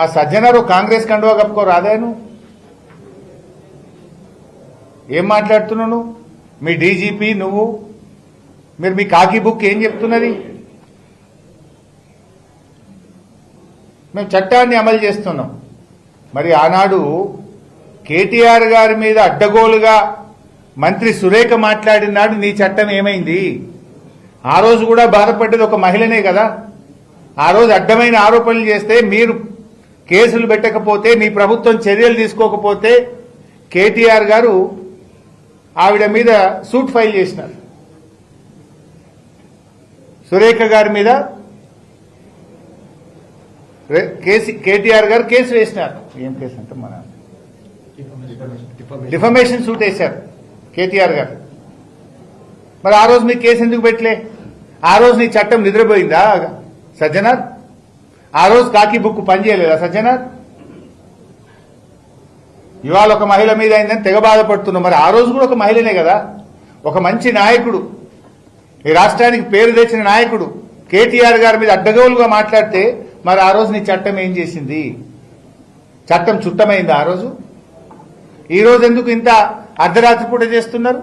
ఆ సజ్జనారు కాంగ్రెస్ కండువా కప్పుకో రాదాను ఏం మాట్లాడుతున్నావు నువ్వు? మీ డీజీపీ నువ్వు మీరు మీ కాకి బుక్ ఏం చెప్తున్నది? మేము చట్టాన్ని అమలు చేస్తున్నాం. మరి ఆనాడు కేటీఆర్ గారి మీద అడ్డగోలుగా మంత్రి సురేఖ మాట్లాడినాడు నీ చట్టం ఏమైంది? ఆ రోజు కూడా బాధపడ్డది ఒక మహిళనే కదా. ఆ రోజు అడ్డమైన ఆరోపణలు చేస్తే మీరు కేసులు పెట్టకపోతే మీ ప్రభుత్వం చర్యలు తీసుకోకపోతే కేటీఆర్ గారు ఆవిడ మీద సూట్ ఫైల్ చేసినారు. సురేఖ గారి మీద కేటీఆర్ గారు కేసు వేసినారు. ఏం కేసు అంటే మన డిఫమేషన్ సూట్ వేశారు కేటీఆర్ గారు. మరి ఆ రోజు మీ కేసు ఎందుకు పెట్టలే? ఆ రోజు నీ చట్టం నిద్రపోయిందా సజ్జనార్? ఆ రోజు కాకి బుక్ పనిచేయలేదా సజ్జనార్? ఇవాళ ఒక మహిళ మీద అయిందని తెగ బాధపడుతున్నాం. మరి ఆ రోజు కూడా ఒక మహిళనే కదా, ఒక మంచి నాయకుడు, ఈ రాష్ట్రానికి పేరు తెచ్చిన నాయకుడు కేటీఆర్ గారి మీద అడ్డగోలుగా మాట్లాడితే మరి ఆ రోజు నీ చట్టం ఏం చేసింది? చట్టం చుట్టమైందా ఆ రోజు? ఈ రోజు ఎందుకు ఇంత అర్ధరాత్రి పూట చేస్తున్నారు?